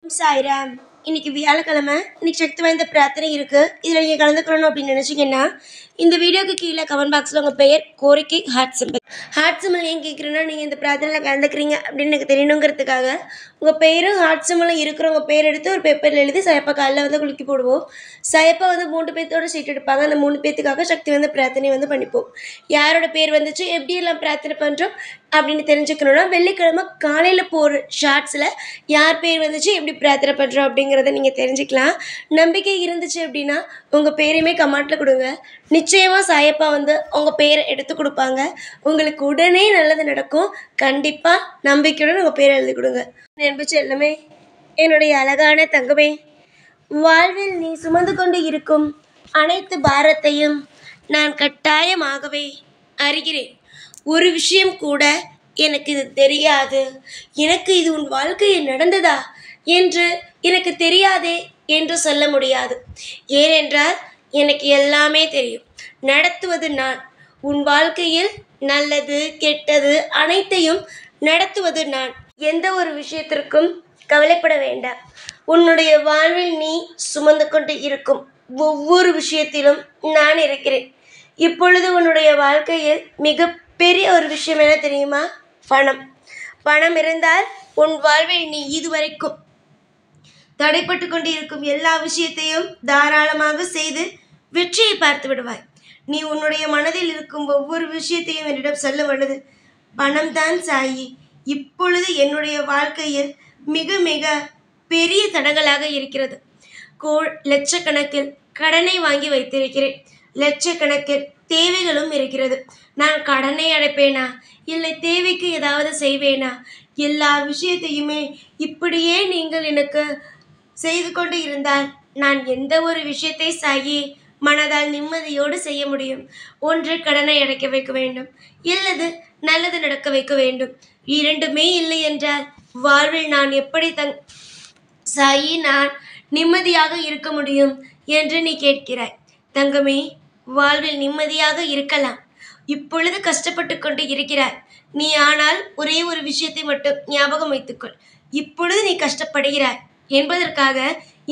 சாய்ராம். இன்னைக்கு வியாழக்கிழமை. இன்னைக்கு சக்தி வாய்ந்த பிரார்த்தனை இருக்குது. இதில் நீங்கள் கலந்துக்கணும் அப்படின்னு நினச்சிங்கன்னா இந்த வீடியோக்கு கீழே கமெண்ட் பாக்ஸில் உங்கள் பெயர், கோரிக்கை, ஹார்ட் சிம்பிள் ஏன் கேட்குறேன்னா, நீங்கள் இந்த பிரார்த்தனையில் கலந்துக்கிறீங்க அப்படின்னு எனக்கு தெரியணுங்கிறதுக்காக உங்கள் பேரும் ஹார்ட் சிம்பிளும் இருக்கிறவங்க பேர் எடுத்து ஒரு பேப்பரில் எழுதி சயப்பா காலில் குலுக்கி போடுவோம். சயப்பா 3 பேர்த்தோட சீட் எடுப்பாங்க. அந்த 3 பேர்த்துக்காக சக்தி வாய்ந்த பிரார்த்தனை பண்ணிப்போம். யாரோட பேர் வந்துச்சு, எப்படியெல்லாம் பிரார்த்தனை பண்ணுறோம் அப்படின்னு தெரிஞ்சுக்கணுன்னா வெள்ளிக்கிழமை காலையில் போகிற ஷார்ட்ஸில் யார் பேர் வந்துச்சு, எப்படி பிரார்த்தனை பண்ணுறோம் அப்படிங்கிறத நீங்கள் தெரிஞ்சுக்கலாம். நம்பிக்கை இருந்துச்சு அப்படின்னா உங்கள் பேரையுமே கமெண்ட்டில் கொடுங்க. நிச்சயமாக சாயப்பா உங்கள் பேரை எடுத்து கொடுப்பாங்க. உங்களுக்கு உடனே நல்லது நடக்கும். கண்டிப்பாக நம்பிக்கையுடன் உங்கள் பேரை எழுதி கொடுங்க. நம்பிச்சு எல்லாமே என்னுடைய அழகான தங்கமே, வாழ்வில் நீ சுமந்து கொண்டு இருக்கும் அனைத்து பாரத்தையும் நான் கட்டாயமாகவே அறிகிறேன். ஒரு விஷயம் கூட எனக்கு இது தெரியாது, எனக்கு இது உன் வாழ்க்கையில் நடந்ததா என்று எனக்கு தெரியாதே என்று சொல்ல முடியாது. ஏனென்றால் எனக்கு எல்லாமே தெரியும். நடத்துவது நான். உன் வாழ்க்கையில் நல்லது கெட்டது அனைத்தையும் நடத்துவது நான். எந்த ஒரு விஷயத்திற்கும் கவலைப்பட வேண்டாம். உன்னுடைய வாழ்வில் நீ சுமந்து கொண்டு இருக்கும் ஒவ்வொரு விஷயத்திலும் நான் இருக்கிறேன். இப்பொழுது உன்னுடைய வாழ்க்கையில் மிகப்பெரிய ஒரு விஷயம் என்ன தெரியுமா? பணம் இருந்தால் உன் வாழ்வில் நீ இதுவரைக்கும் தடைப்பட்டு கொண்டு இருக்கும் எல்லா விஷயத்தையும் தாராளமாக செய்து வெற்றியை பார்த்து விடுவாய். நீ உன்னுடைய மனதில் இருக்கும் ஒவ்வொரு விஷயத்தையும் என்னிடம் சொல்ல வல்லது பணம்தான் சாயி. இப்பொழுது என்னுடைய வாழ்க்கையில் மிக மிக பெரிய தடங்களாக இருக்கிறது. லட்சக்கணக்கில் கடனை வாங்கி வைத்திருக்கிறேன். லட்சக்கணக்கில் தேவைகளும் இருக்கிறது. நான் கடனை அடைப்பேனா, இல்லை தேவைக்கு ஏதாவது செய்வேனா? எல்லா விஷயத்தையுமே இப்படியே நீங்கள் எனக்கு செய்து கொண்டு இருந்தால் நான் எந்த ஒரு விஷயத்தை சாயி மனதால் நிம்மதியோடு செய்ய முடியும்? ஒன்று கடனை அடைக்க வைக்க வேண்டும், இல்லது நல்லது நடக்க வைக்க வேண்டும். இரண்டுமே இல்லை என்றால் வாழ்வில் நான் எப்படி சாயி நான் நிம்மதியாக இருக்க முடியும் என்று நீ கேட்கிறாய். தங்கமே, வாழ்வில் நிம்மதியாக இருக்கலாம். இப்பொழுது கஷ்டப்பட்டு கொண்டு இருக்கிறாய் நீ. ஆனால் ஒரே ஒரு விஷயத்தை மட்டும் ஞாபகம் வைத்துக்கொள். இப்பொழுது நீ கஷ்டப்படுகிறாய் என்பதற்காக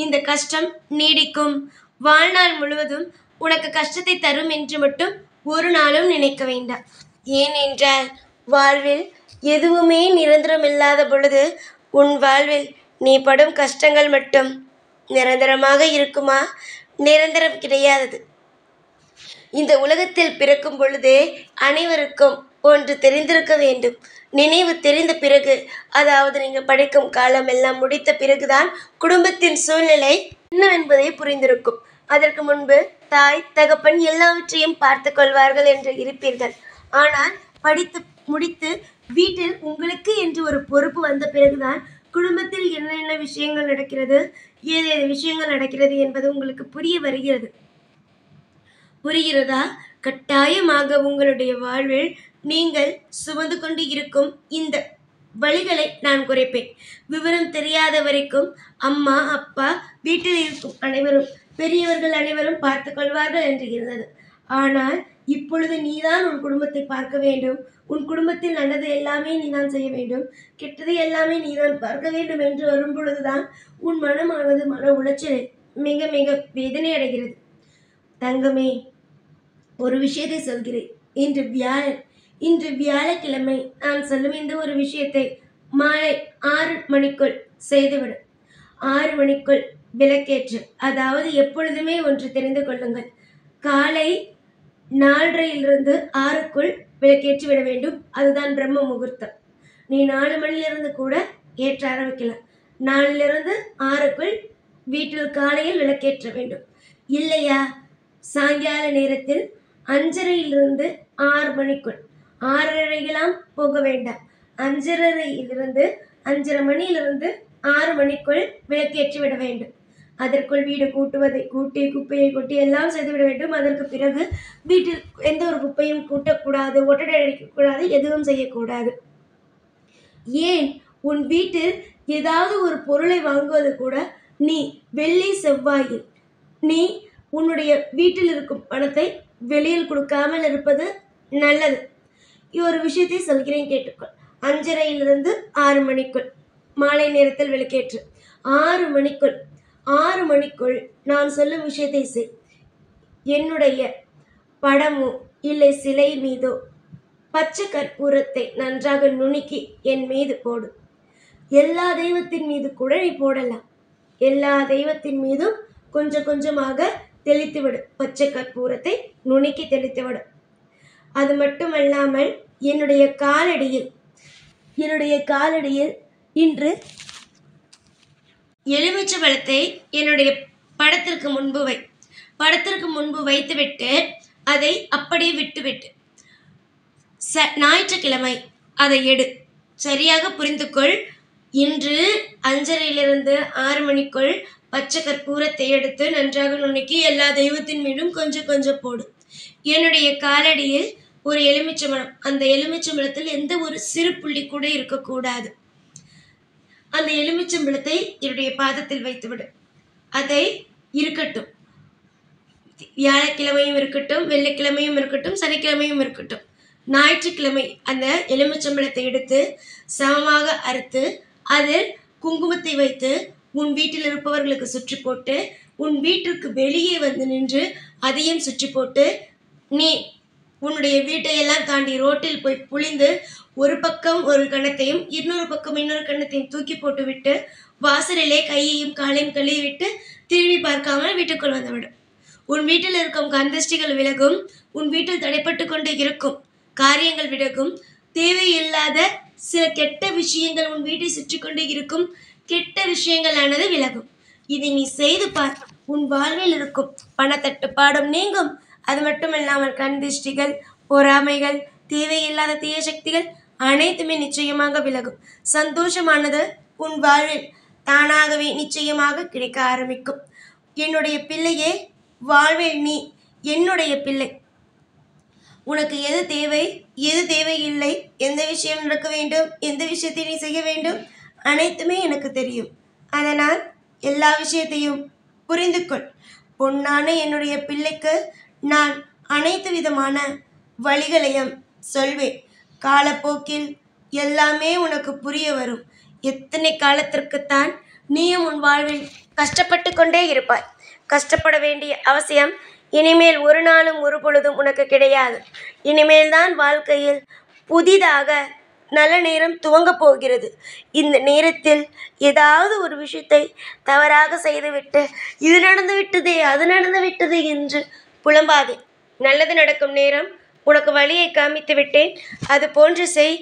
இந்த கஷ்டம் நீடிக்கும், வாழ்நாள் முழுவதும் உனக்கு கஷ்டத்தை தரும் என்று மட்டும் ஒரு நாளும் நினைக்க வேண்டாம். ஏனென்றால் வாழ்வில் எதுவுமே நிரந்தரம் இல்லாத பொழுது உன் வாழ்வில் நீ படும் கஷ்டங்கள் மட்டும் நிரந்தரமாக இருக்குமா? நிரந்தரம் கிடையாது. இந்த உலகத்தில் பிறக்கும் பொழுதே அனைவருக்கும் ஒன்று தெரிந்திருக்க வேண்டும். நினைவு தெரிந்த பிறகு, அதாவது நீங்கள் படிக்கும் காலம் எல்லாம் முடித்த பிறகுதான் குடும்பத்தின் சூழ்நிலை என்னவென்பதை புரிந்திருக்கும். அதற்கு முன்பு தாய் தகப்பன் எல்லாவற்றையும் பார்த்து கொள்வார்கள் என்று இருப்பீர்கள். ஆனால் படித்து முடித்து வீட்டில் உங்களுக்கு என்று ஒரு பொறுப்பு வந்த பிறகுதான் குடும்பத்தில் என்னென்ன விஷயங்கள் நடக்கிறது, ஏதேது விஷயங்கள் நடக்கிறது என்பது உங்களுக்கு புரிய வருகிறது. புரிகிறதா? கட்டாயமாக உங்களுடைய வாழ்வில் நீங்கள் சுமந்து கொண்டு இருக்கும் இந்த வழிகளை நான் குறைப்பேன். விவரம் தெரியாத வரைக்கும் அம்மா அப்பா வீட்டில் இருக்கும் அனைவரும் பெரியவர்கள் அனைவரும் பார்த்து கொள்வார்கள் என்று இருந்தது. ஆனால் இப்பொழுது நீதான் உன் குடும்பத்தை பார்க்க வேண்டும். உன் குடும்பத்தில் நல்லது எல்லாமே நீதான் செய்ய வேண்டும், கெட்டது எல்லாமே நீதான் பார்க்க வேண்டும் என்று வரும் பொழுதுதான் உன் மனமானது மன உளைச்சல் மிக மிக வேதனை அடைகிறது. தங்கமே, ஒரு விஷயத்தை சொல்கிறேன். இன்று வியாழக்கிழமை நான் சொல்லும் இந்த ஒரு விஷயத்தை மாலை 6 மணிக்குள் செய்துவிடு. 6 மணிக்குள் விளக்கேற்று. அதாவது எப்பொழுதுமே ஒன்று தெரிந்து கொள்ளுங்கள், காலை 4:30 6க்குள் விளக்கேற்றி விட வேண்டும். அதுதான் பிரம்ம முகூர்த்தம். நீ 4 மணிலிருந்து கூட ஏற்ற ஆரம்பிக்கலாம். 4 6க்குள் வீட்டில் காலையில் விளக்கேற்ற வேண்டும். இல்லையா, சாயங்கால நேரத்தில் 5:30 6 மணிக்குள், 6:30 போக வேண்டாம், 5:30 5:30 மணியிலிருந்து 6 மணிக்குள் விளக்கேற்றி விட வேண்டும். அதற்குள் வீடு கூட்டுவதை கூட்டி, குப்பையை கொட்டி எல்லாம் செய்துவிட வேண்டும். அதற்கு பிறகு வீட்டில் எந்த ஒரு குப்பையும் கூட்டக்கூடாது, ஒட்டடை அடிக்கக்கூடாது, எதுவும் செய்யக்கூடாது. ஏன், உன் வீட்டில் ஏதாவது ஒரு பொருளை வாங்குவது கூட நீ வெள்ளி செவ்வாயில் நீ உன்னுடைய வீட்டில் இருக்கும் பணத்தை வெளியில் கொடுக்காமல் இருப்பது நல்லது. ஒரு விஷயத்தை சொல்கிறேன், கேட்டுக்கொள். 5:30 6 மணிக்குள் மாலை நேரத்தில் விளக்கேற்று. 6 மணிக்குள் நான் சொல்லும் விஷயத்தை செய். என்னுடைய படமோ இல்லை சிலை மீதோ பச்சை கற்பூரத்தை நன்றாக நுணுக்கி என் மீது போடு. எல்லா தெய்வத்தின் மீது கூட நீ போடலாம். எல்லா தெய்வத்தின் மீதும் கொஞ்சம் கொஞ்சமாக தெளித்து விடு. பச்சை கற்பூரத்தை நுணுக்கி தெளித்து விடு. அது மட்டுமல்லாமல் என்னுடைய காலடியில் இன்று எலுமிச்சை பழத்தை என்னுடைய படத்திற்கு முன்பு வைத்துவிட்டு அதை அப்படியே விட்டுவிட்டு ஞாயிற்றுக்கிழமை அதை எடு. சரியாக புரிந்துகொள். இன்று 5:30 6 மணிக்குள் பச்சை கற்பூரத்தை எடுத்து நன்றாக நுணுக்கி எல்லா தெய்வத்தின் மீதும் கொஞ்சம் கொஞ்சம் போடு. என்னுடைய காலடியில் ஒரு எலுமிச்சம்பழம். அந்த எலுமிச்சம்பழத்தில் எந்த ஒரு சிறு புள்ளி கூட இருக்கக்கூடாது. அந்த எலுமிச்சம்பழத்தை என்னுடைய பாதத்தில் வைத்துவிடு. அதை இருக்கட்டும், வியாழக்கிழமையும் இருக்கட்டும், வெள்ளிக்கிழமையும் இருக்கட்டும், சனிக்கிழமையும் இருக்கட்டும், ஞாயிற்றுக்கிழமை அந்த எலுமிச்சம்பழத்தை எடுத்து சமமாக அறுத்து அதில் குங்குமத்தை வைத்து உன் வீட்டில் இருப்பவர்களுக்கு சுற்றி போட்டு உன் வீட்டிற்கு வெளியே வந்து நின்று அதையும் சுற்றி போட்டு நீ உன்னுடைய வீட்டையெல்லாம் தாண்டி ரோட்டில் போய் புளிந்து ஒரு பக்கம் ஒரு கணத்தையும் இன்னொரு பக்கம் இன்னொரு கணத்தையும் தூக்கி போட்டு விட்டு வாசலிலே கையையும் காலையும் கழுவி விட்டு திரும்பி பார்க்காமல் வீட்டுக்குள் வந்துவிடும். உன் வீட்டில் இருக்கும் கந்திஷ்டிகள் விலகும். உன் வீட்டில் தடைப்பட்டு கொண்டு இருக்கும் காரியங்கள் விலகும். தேவையில்லாத சில கெட்ட விஷயங்கள் உன் வீட்டை சுற்றி கொண்டு இருக்கும். கெட்ட விஷயங்களானது விலகும். இதை நீ செய்து பார். உன் வாழ்வில் இருக்கும் பணத்தட்டுப்பாடும் நீங்கும். அது மட்டுமில்லாமல் கந்திஷ்டிகள், பொறாமைகள், தேவையில்லாத தீய சக்திகள் அனைத்துமே நிச்சயமாக விலகும். சந்தோஷமானது உன் வாழ்வில் தானாகவே நிச்சயமாக கிடைக்க ஆரம்பிக்கும். என்னுடைய பிள்ளையே, வாழ்வில் நீ என்னுடைய பிள்ளை. உனக்கு எது தேவை, எது தேவையில்லை, எந்த விஷயம் நடக்க வேண்டும், எந்த விஷயத்தை நீ செய்ய வேண்டும், அனைத்துமே எனக்கு தெரியும். அதனால் எல்லா விஷயத்தையும் புரிந்து கொள். பொன்னான என்னுடைய பிள்ளைக்கு நான் அனைத்து விதமான வழிகளையும் சொல்வேன். காலப்போக்கில் எல்லாமே உனக்கு புரிய வரும். எத்தனை காலத்திற்குத்தான் நீயும் உன் வாழ்வில் கஷ்டப்பட்டு கொண்டே இருப்பாய். கஷ்டப்பட வேண்டிய அவசியம் இனிமேல் ஒரு நாளும் ஒரு பொழுதும் உனக்கு கிடையாது. இனிமேல் தான் வாழ்க்கையில் புதிதாக நல்ல நேரம் துவங்கப் போகிறது. இந்த நேரத்தில் ஏதாவது ஒரு விஷயத்தை தவறாக செய்துவிட்டு இது நடந்து விட்டதே, அது நடந்து விட்டது என்று புலம்பாதே. நல்லது நடக்கும் நேரம் உனக்கு வழியை காமித்து விட்டேன். அது போன்று செய்.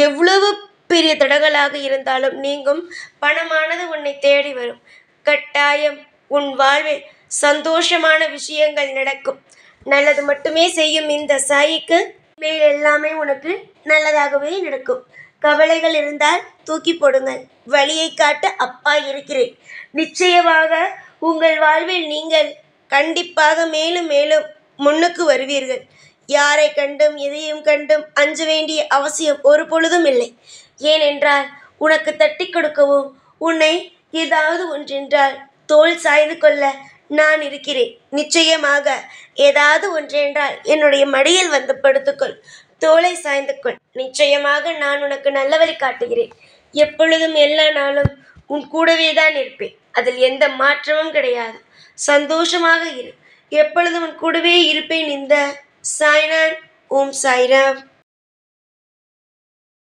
எவ்வளவு பெரிய தடங்களாக இருந்தாலும் நீங்கும். பணமானது உன்னை தேடி வரும். கட்டாயம் உன் வாழ்வில் சந்தோஷமான விஷயங்கள் நடக்கும். நல்லது மட்டுமே செய்யும் இந்த சாயிக்கு மேல் எல்லாமே உனக்கு நல்லதாகவே நடக்கும். கவலைகள் இருந்தால் தூக்கி போடுங்கள். வழியை காட்ட அப்பா இருக்கிறேன். நிச்சயமாக உங்கள் வாழ்வில் நீங்கள் கண்டிப்பாக மேலும் மேலும் முன்னுக்கு வருவீர்கள். யாரை கண்டும் எதையும் கண்டும் அஞ்ச வேண்டிய அவசியம் ஒரு பொழுதும் இல்லை. ஏனென்றால் உனக்கு தட்டி கொடுக்கவும் உன்னை ஏதாவது ஒன்றென்றால் தோள் சாய்ந்து கொள்ள நான் இருக்கிறேன். நிச்சயமாக ஏதாவது ஒன்றென்றால் என்னுடைய மடியில் வந்து படுத்துக்கொள். தோளை சாய்ந்து கொள். நிச்சயமாக நான் உனக்கு நல்ல வழி காட்டுகிறேன். எப்பொழுதும் எல்லா நாளும் உன் கூடவே தான் இருப்பேன். அதில் எந்த மாற்றமும் கிடையாது. சந்தோஷமாக இரு. எப்பொழுதும் உன் கூடவே இருப்பேன். இந்த சாய்நாத். ஓம் சாய்ராம்.